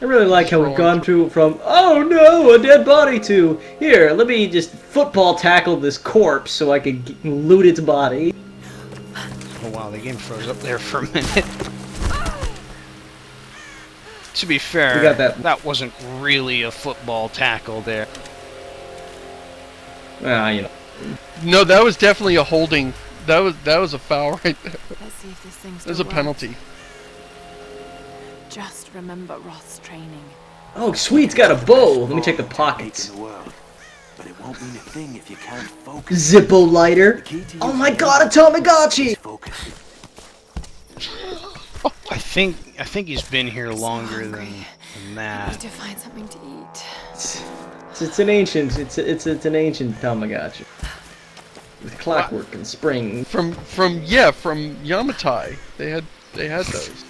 really like how we've gone from, oh no, a dead body, to, here, let me just football tackle this corpse so I can loot its body. Oh wow, the game froze up there for a minute. To be fair, We got that. that wasn't really a football tackle there. You know. No, that was definitely a holding. That was a foul right there. Let's see if this thing's There's a penalty. Just remember Roth's training. Oh, sweet, it's got a bow. Let me check the pockets. But it won't mean a thing if you can't focus. Zippo lighter. Oh my god, a Tamagotchi! I think he's been here longer than I that. need to find something to eat. It's an ancient. It's an ancient Tamagotchi with clockwork and springs. From Yamatai. They had those.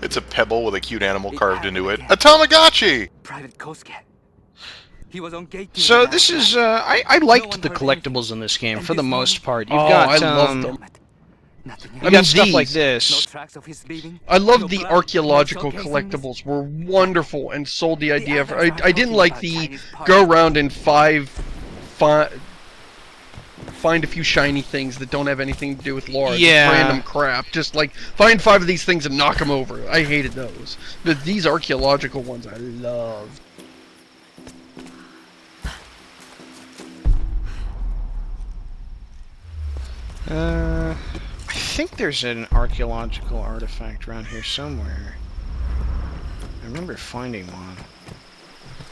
It's a pebble with a cute animal carved into it. A Tamagotchi! Private Kosuke. He was on gate. So this is I liked the collectibles in this game for the most part. You've got I loved them. You got stuff like this. I love the archaeological collectibles. Were wonderful and sold the idea of. I didn't like the go around and find a few shiny things that don't have anything to do with lore. Yeah. Just random crap. Just like find 5 of these things and knock them over. I hated those. But these archaeological ones I loved. I think there's an archaeological artifact around here somewhere. I remember finding one.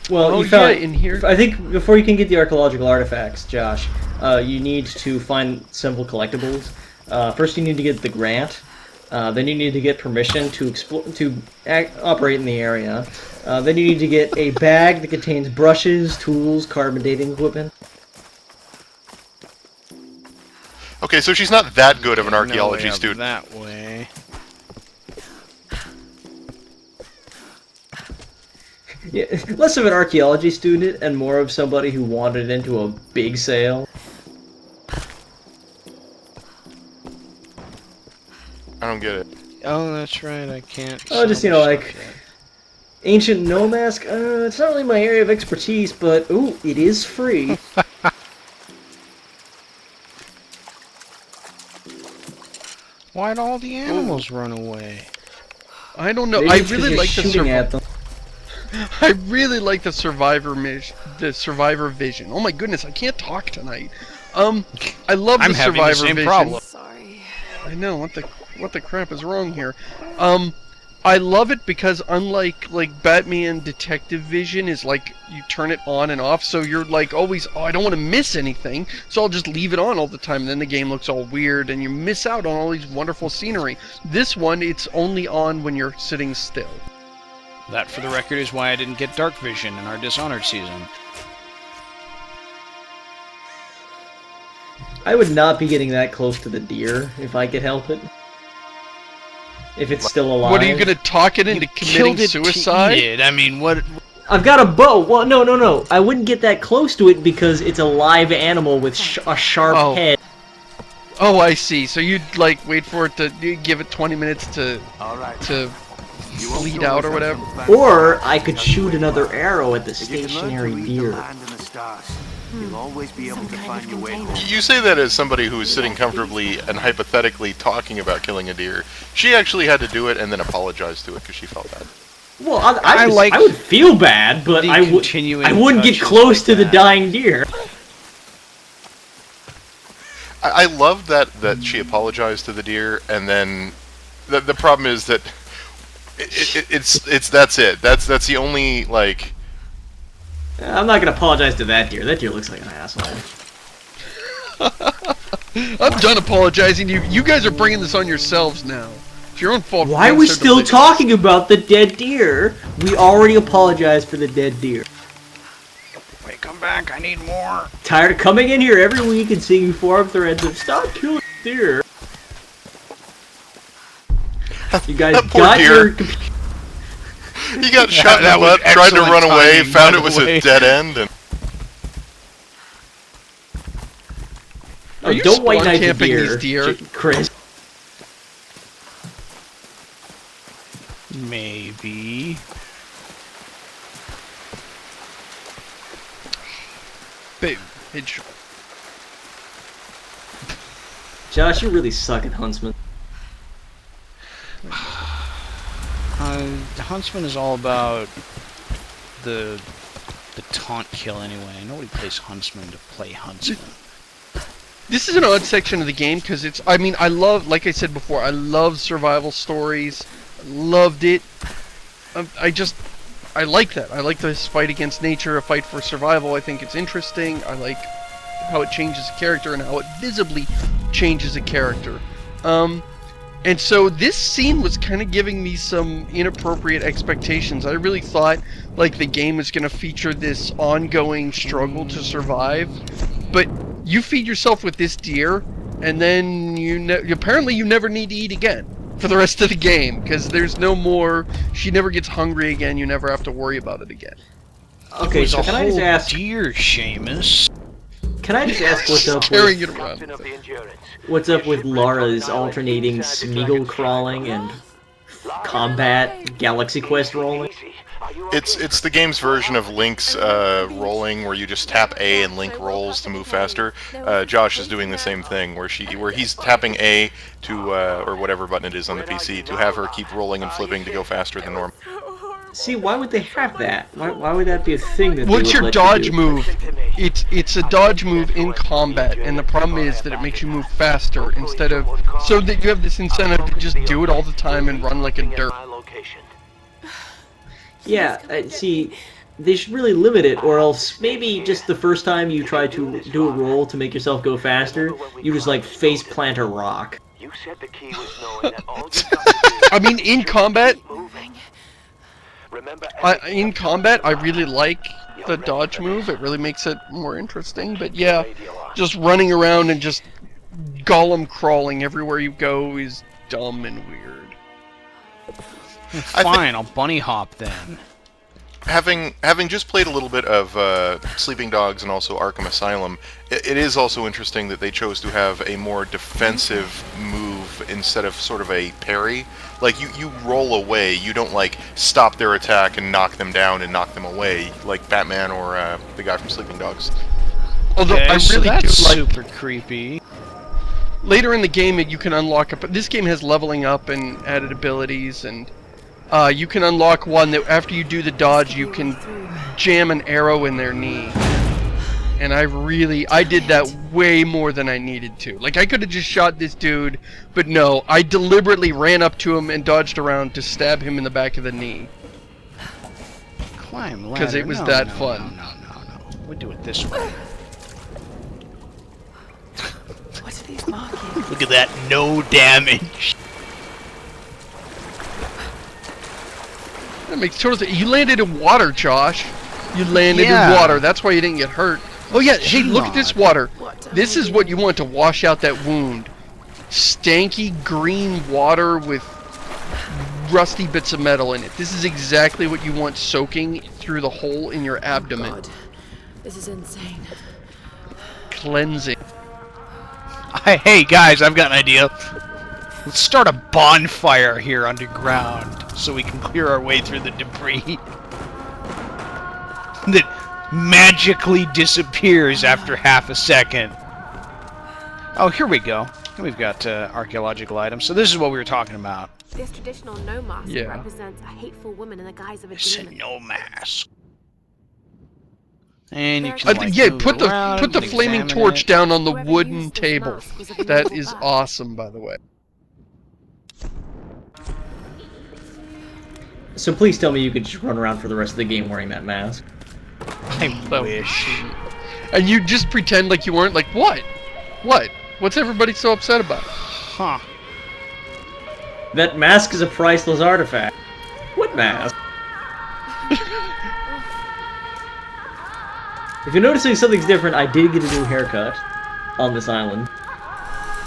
Well, you found in here. I think before you can get the archaeological artifacts, Josh, you need to find several collectibles. First, you need to get the grant. Then you need to get permission to operate in the area. Then you need to get a bag that contains brushes, tools, carbon dating equipment. Okay, so she's not that good of an archaeology student. That way. Yeah, less of an archaeology student and more of somebody who wandered into a big sale. I don't get it. Oh, that's right. I can't. Oh, just, you know, like ancient Nomask. It's not really my area of expertise, but ooh, it is free. Why'd all the animals run away? I don't know. Maybe I it's 'cause really you're like the shooting at them. I really like the survivor vision. Oh my goodness, I can't talk tonight. I love I'm the having survivor the same vision. problem. Sorry. I know what the crap is wrong here. I love it because unlike like Batman Detective Vision is like you turn it on and off, so you're like always, oh, I don't want to miss anything, so I'll just leave it on all the time, and then the game looks all weird and you miss out on all these wonderful scenery. This one, it's only on when you're sitting still. That, for the record, is why I didn't get Dark Vision in our Dishonored season. I would not be getting that close to the deer if I could help it. If it's still alive. What, are you gonna talk it into committing suicide? I mean, what? I've got a bow. Well, no. I wouldn't get that close to it because it's a live animal with a sharp head. Oh, I see. So you'd like wait for it to give it 20 minutes to bleed out or whatever. Or I could shoot another arrow at the stationary deer. You'll always be able to find your way home. You say that as somebody who is sitting comfortably and hypothetically talking about killing a deer. She actually had to do it and then apologized to it because she felt bad. Well, I would feel bad, but I wouldn't get close to the dying deer. I love that she apologized to the deer, and then the problem is that that's it. That's the only like. I'm not gonna apologize to that deer. That deer looks like an asshole. I'm done apologizing. You guys are bringing this on yourselves now. It's your own fault. Why are we still talking about the dead deer? We already apologized for the dead deer. Wait, come back. I need more. Tired of coming in here every week and seeing forum threads of stop killing deer. You guys got your. He got shot in the butt, tried to run away, found it was a dead end, and... Don't white knight the camping these deer, Chris. Maybe. Boom. Headshot. Josh, you really suck at Huntsman. Huntsman is all about the taunt kill anyway. Nobody plays Huntsman to play Huntsman. This is an odd section of the game because it's. I mean, I love, like I said before, I love survival stories. Loved it. I like that. I like this fight against nature, a fight for survival. I think it's interesting. I like how it changes a character and how it visibly changes a character. And so this scene was kind of giving me some inappropriate expectations. I really thought like the game was going to feature this ongoing struggle to survive, but you feed yourself with this deer, and then apparently you never need to eat again for the rest of the game, because there's no more. She never gets hungry again. You never have to worry about it again. Okay, so can I just ask? Deer, Seamus. Can I just ask what's up Carrying with it around. what's up with Lara's alternating Smeagol crawling and combat Galaxy Quest rolling? It's the game's version of Link's rolling, where you just tap A and Link rolls to move faster. Josh is doing the same thing, where he's tapping A to or whatever button it is on the PC to have her keep rolling and flipping to go faster than normal. See, why would they have that? Why would that be a thing that? What's they would your let you dodge do? move? It's a dodge move in combat, and the problem is that it makes you move faster instead of, so that you have this incentive to just do it all the time and run like a dirt. Yeah, see, they should really limit it, or else maybe just the first time you try to do a roll to make yourself go faster, you just like face plant a rock. I mean, in combat, I really like the dodge move. It really makes it more interesting. But yeah, just running around and just golem crawling everywhere you go is dumb and weird. Fine, I'll bunny hop then. Having just played a little bit of Sleeping Dogs and also Arkham Asylum, it is also interesting that they chose to have a more defensive move instead of sort of a parry. Like, you roll away, you don't, like, stop their attack and knock them down and knock them away, like Batman or the guy from Sleeping Dogs. Although Okay, I so really that's do like... super creepy. Later in the game, you can unlock... This game has leveling up and added abilities, and you can unlock one that after you do the dodge, you can jam an arrow in their knee. And I did that way more than I needed to. Like, I could have just shot this dude, but no, I deliberately ran up to him and dodged around to stab him in the back of the knee. Climb ladder. Because it was fun. No. We do it this way. What are these markings? Look at that, no damage. That makes total sense. You landed in water, Josh. You landed in water. That's why you didn't get hurt. Oh yeah, hey, look at this water. This is what you want to wash out that wound. Stanky green water with rusty bits of metal in it. This is exactly what you want soaking through the hole in your abdomen. God, this is insane. Cleansing. Hey guys, I've got an idea. Let's start a bonfire here underground so we can clear our way through the debris that magically disappears after half a second. Oh, here we go. We've got archaeological items. So this is what we were talking about. This traditional no mask Yeah. represents a hateful woman in the guise of a It's a demon. no mask. And you can like, Yeah, move put around, the you can flaming examine torch it. down on the Whoever wooden used this table. mask was of an That evil is birth. awesome, by the way. So please tell me you could just run around for the rest of the game wearing that mask. I wish. And you just pretend like you weren't like, what? What? What's everybody so upset about? Huh. That mask is a priceless artifact. What mask? If you're noticing something's different, I did get a new haircut on this island.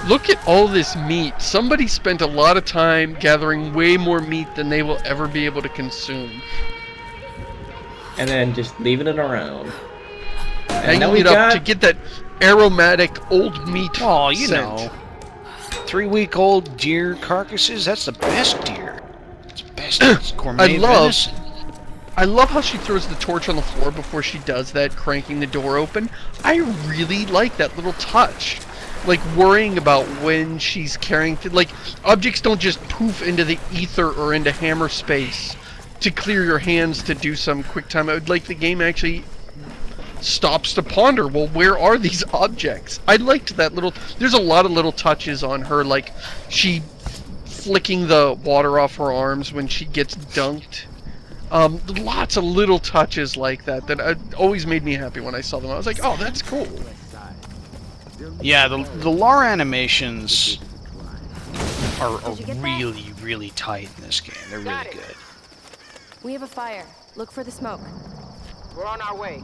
Look at all this meat. Somebody spent a lot of time gathering way more meat than they will ever be able to consume. And then just leaving it around. And now Hanging we've it up got... to get that aromatic old meat Oh, you scent. know. 3-week-old deer carcasses, that's the best deer. It's best. It's gourmet venison. I love how she throws the torch on the floor before she does that, cranking the door open. I really like that little touch. Like, worrying about when she's carrying... Like, objects don't just poof into the ether or into hammer space to clear your hands to do some quick time. I would like the game actually stops to ponder, well, where are these objects? I liked that little... There's a lot of little touches on her, like she flicking the water off her arms when she gets dunked. Lots of little touches like that always made me happy when I saw them. I was like, oh, that's cool. Yeah, the Lara animations are really, really tight in this game. They're really good. We have a fire. Look for the smoke. We're on our way.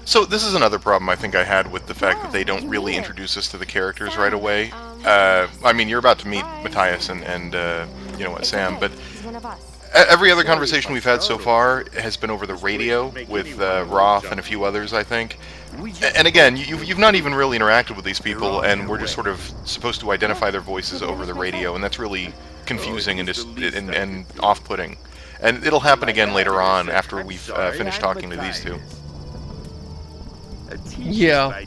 So this is another problem I think I had with the fact that they don't really introduce us to the characters right away. I mean, you're about to meet Matthias and you know what, Sam, but every other conversation we've had so far has been over the radio with Roth and a few others, I think. And again, you've not even really interacted with these people, and we're just sort of supposed to identify their voices over the radio, and that's really confusing and just and off-putting. And it'll happen again later on after we've finished talking to these two. Yeah.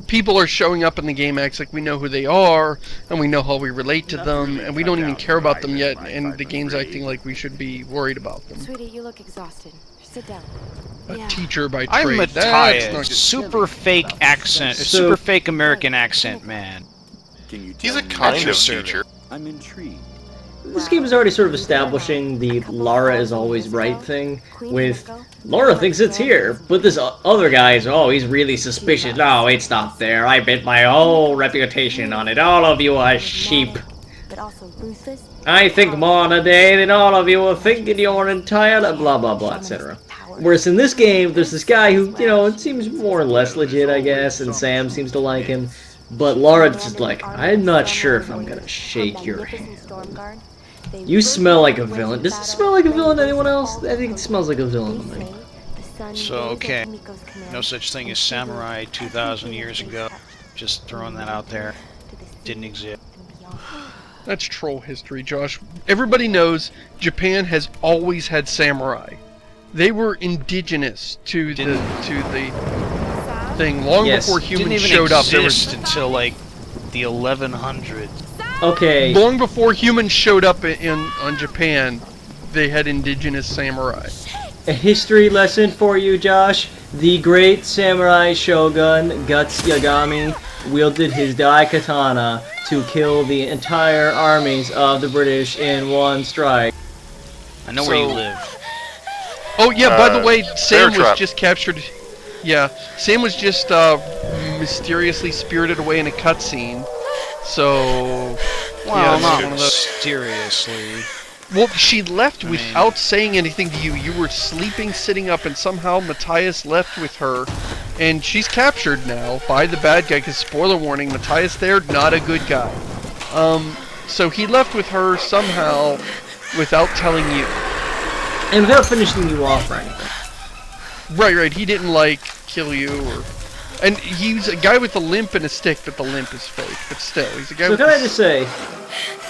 People are showing up in the game acts like we know who they are, and we know how we relate to them, and we don't even care about them yet, and the game's acting like we should be worried about them. Sweetie, you look exhausted. Sit down. A teacher by trade. I'm Matthias, That's not super fake accent, super fake American accent man. He's a kind of teacher. I'm intrigued. This game is already sort of establishing the Lara is always right thing with Lara thinks it's here, but this other guy is, oh, he's really suspicious. No, it's not there. I bet my whole reputation on it. All of you are sheep. I think more in a day than all of you are thinking you're entire blah blah blah, etc. Whereas in this game, there's this guy who, you know, it seems more or less legit, I guess, and Sam seems to like him. But Lara's just like, I'm not sure if I'm gonna shake your hand. You smell like a villain. Does it smell like a villain to anyone else? I think it smells like a villain to me. So, okay, no such thing as samurai 2,000 years ago. Just throwing that out there. Didn't exist. That's troll history, Josh. Everybody knows Japan has always had samurai. They were indigenous to the thing long before humans showed up. Didn't even exist until like the 1100s. Okay. Long before humans showed up on Japan, they had indigenous samurai. A history lesson for you, Josh. The great samurai shogun Guts Yagami wielded his daikatana to kill the entire armies of the British in one strike. I know where you live. Oh yeah, by the way, Sam was trap. just captured. Yeah, Sam was just mysteriously spirited away in a cutscene. So, Well, yeah, not one of those. mysteriously. Well, she left without saying anything to you. You were sleeping, sitting up, and somehow Matthias left with her. And she's captured now by the bad guy, because spoiler warning, Matthias there, not a good guy. So he left with her somehow without telling you. And without finishing you off or anything. Right, he didn't, like, kill you or... And he's a guy with a limp and a stick, but the limp is fake. But still, he's a guy So with can I just say,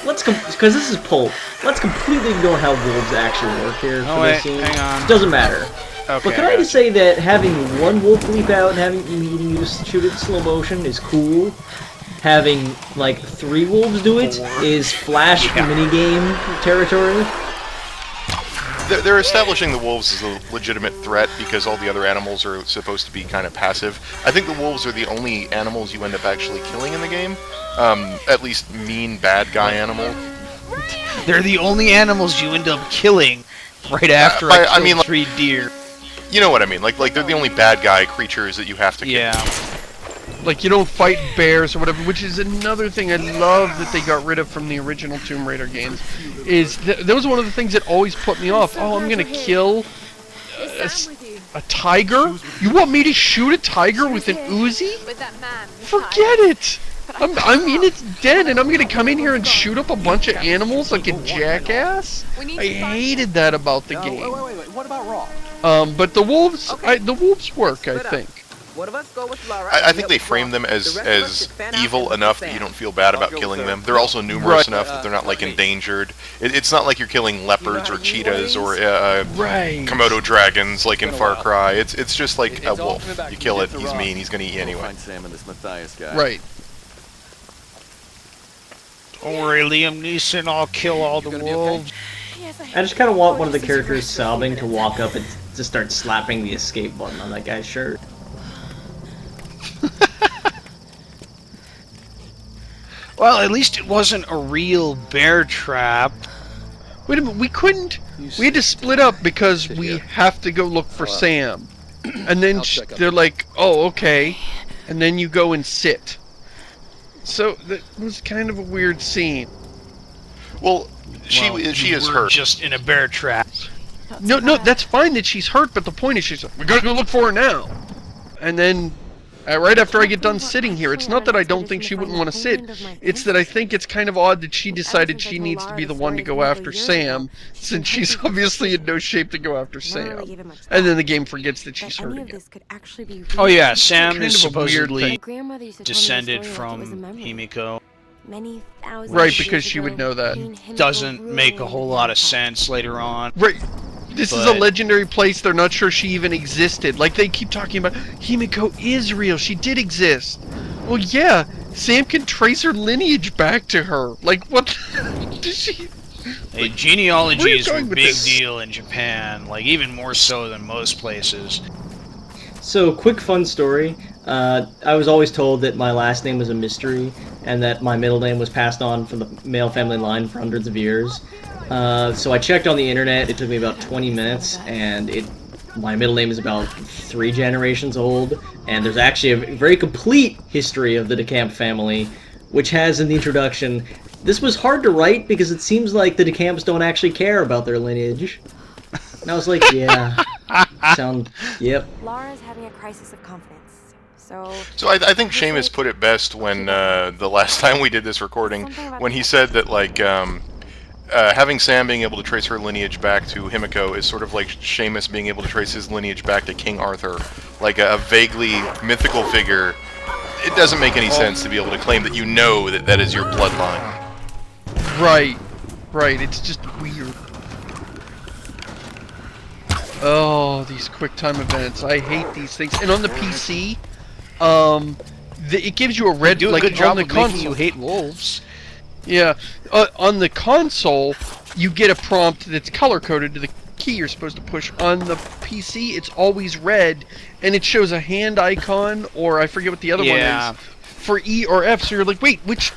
because this is Pulp, let's completely ignore how wolves actually work here for this scene. Hang on. Doesn't matter. Okay, But can I just say that having one wolf leap out and having you just shoot it in slow motion is cool. Having, like, 3 wolves do it is Flash minigame territory. They're establishing the wolves as a legitimate threat because all the other animals are supposed to be kind of passive. I think the wolves are the only animals you end up actually killing in the game. At least mean bad guy animal. They're the only animals you end up killing right after I mean, like, 3 deer. You know what I mean? Like they're the only bad guy creatures that you have to kill. Yeah. Like, you don't fight bears or whatever, which is another thing I love that they got rid of from the original Tomb Raider games. Is that was one of the things that always put me off. Oh, I'm gonna kill a tiger? You want me to shoot a tiger with an Uzi? Forget it! I mean, it's dead, and I'm gonna come in here and shoot up a bunch of animals like a jackass? I hated that about the game. Wait. What about Raw? But the wolves work, I think. One of us go with Laura. I think they frame them as evil enough that you don't feel bad about killing them. They're also numerous enough that they're not like endangered. It's not like you're killing leopards or cheetahs or Komodo dragons like in Far Cry. It's just like a wolf. You kill it, he's mean, he's gonna eat you anyway. Right. Don't worry, Liam Neeson, I'll kill all the wolves. I just kind of want one of the characters sobbing to walk up and to start slapping the escape button on that guy's shirt. Well, at least it wasn't a real bear trap. Wait a minute, we couldn't. We had to split up because we have to go look for Sam. And then they're like, oh, okay. And then you go and sit. So that was kind of a weird scene. Well, she is hurt. Just in a bear trap. No, that's fine that she's hurt, but the point is she's like, we gotta go look for her now. And then, right after I get done sitting here, it's not that I don't think she wouldn't want to sit. It's that I think it's kind of odd that she decided she needs to be the one to go after Sam, since she's obviously in no shape to go after Sam. And then the game forgets that she's hurt again. Oh yeah, Sam is supposedly descended from Himiko. Right, because she would know that. Doesn't make a whole lot of sense later on. Right. This is a legendary place. They're not sure she even existed. Like, they keep talking about, Himiko is real. She did exist. Well, yeah. Sam can trace her lineage back to her. Like, what? Does she... Hey, genealogies were a big deal in Japan. Like, even more so than most places. So, quick fun story. I was always told that my last name was a mystery, and that my middle name was passed on from the male family line for hundreds of years. So I checked on the internet. It took me about 20 minutes, and my middle name is about 3 generations old, and there's actually a very complete history of the DeCamp family, which has in the introduction, this was hard to write because it seems like the DeCamps don't actually care about their lineage. And I was like, yeah, yep. Laura's having a crisis of confidence. So I think Seamus put it best when the last time we did this recording, when he said that like having Sam being able to trace her lineage back to Himiko is sort of like Seamus being able to trace his lineage back to King Arthur, like a vaguely mythical figure. It doesn't make any sense to be able to claim that you know that that is your bloodline. Right. It's just weird. Oh, these QuickTime events. I hate these things. And on the PC, it gives you a red... Do a like, good job on the of console. making you hate wolves. Yeah. On the console, you get a prompt that's color-coded to the key you're supposed to push. On the PC, it's always red, and it shows a hand icon, or I forget what the other one is, for E or F. So you're like, wait, which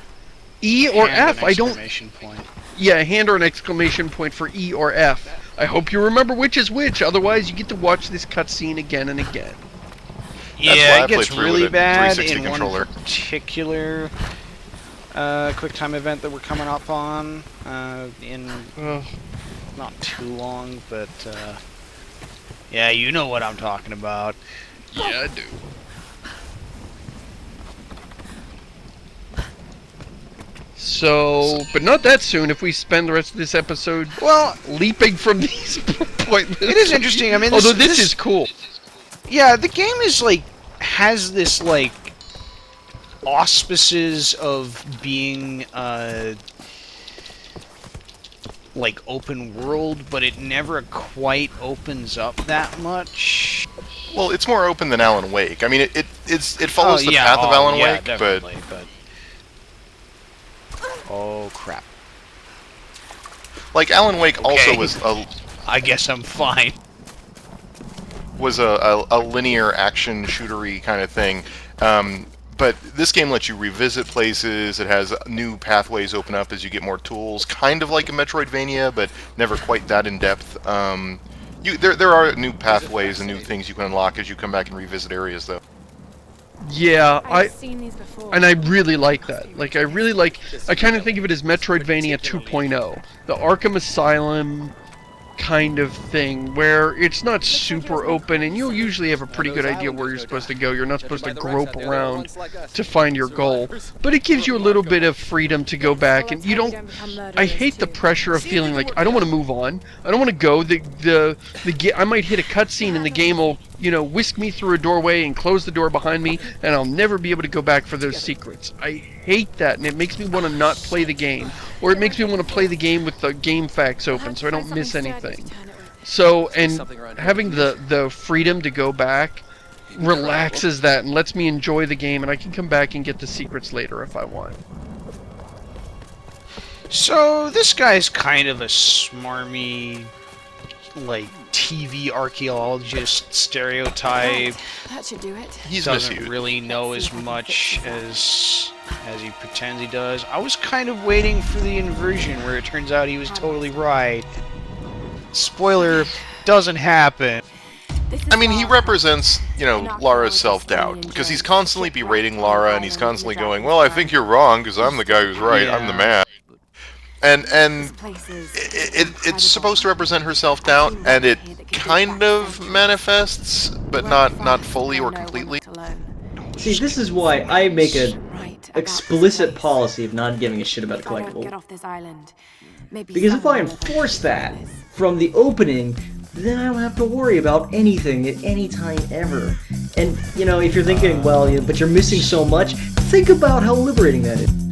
E or F? I don't... Point. Yeah, a hand or an exclamation point for E or F. I hope you remember which is which, otherrise you get to watch this cutscene again and again. Yeah, it gets really bad in one particular QuickTime event that we're coming up on in not too long, but yeah, you know what I'm talking about. Yeah, I do. So, but not that soon if we spend the rest of this episode leaping from these pointless... It is interesting, I mean... Although this is cool. Yeah, the game is like, has this like, auspices of being, like, open world, but it never quite opens up that much. Well, it's more open than Alan Wake. I mean, it follows the path of Alan Wake, but... Oh, crap. Like, Alan Wake also was a... I guess I'm fine. Was a linear action shootery kind of thing. But this game lets you revisit places. It has new pathways open up as you get more tools. Kind of like a Metroidvania, but never quite that in-depth. There are new pathways and new things you can unlock as you come back and revisit areas, though. Yeah, I've seen these before. And I really like that. Like, I kind of think of it as Metroidvania 2.0. The Arkham Asylum kind of thing where it's not super open, and you'll usually have a pretty good idea where you're supposed to go. You're not supposed to grope around to find your goal, but it gives you a little bit of freedom to go back, and you don't. I hate the pressure of feeling like I don't want to move on. I don't want to go. I might hit a cutscene and the game will, whisk me through a doorway and close the door behind me, and I'll never be able to go back for those secrets. I hate that, and it makes me want to not play the game, or it makes me want to play the game with the game facts open so I don't miss anything. So, and having the freedom to go back relaxes that and lets me enjoy the game, and I can come back and get the secrets later if I want. So this guy's kind of a smarmy, like, TV archaeologist stereotype. That should do it. He doesn't really know as much as he pretends he does. I was kind of waiting for the inversion where it turns out he was totally right. Spoiler, doesn't happen. I mean, he represents, Lara's self-doubt, because he's constantly berating Lara, and he's constantly going, well, I think you're wrong, because I'm the guy who's right, I'm the man. And it's supposed to represent her self-doubt, and it kind of manifests, but not fully or completely. See, this is why I make an explicit policy of not giving a shit about a collectible. Because if I enforce that from the opening, then I don't have to worry about anything at any time ever. And, if you're thinking, well, but you're missing so much, think about how liberating that is.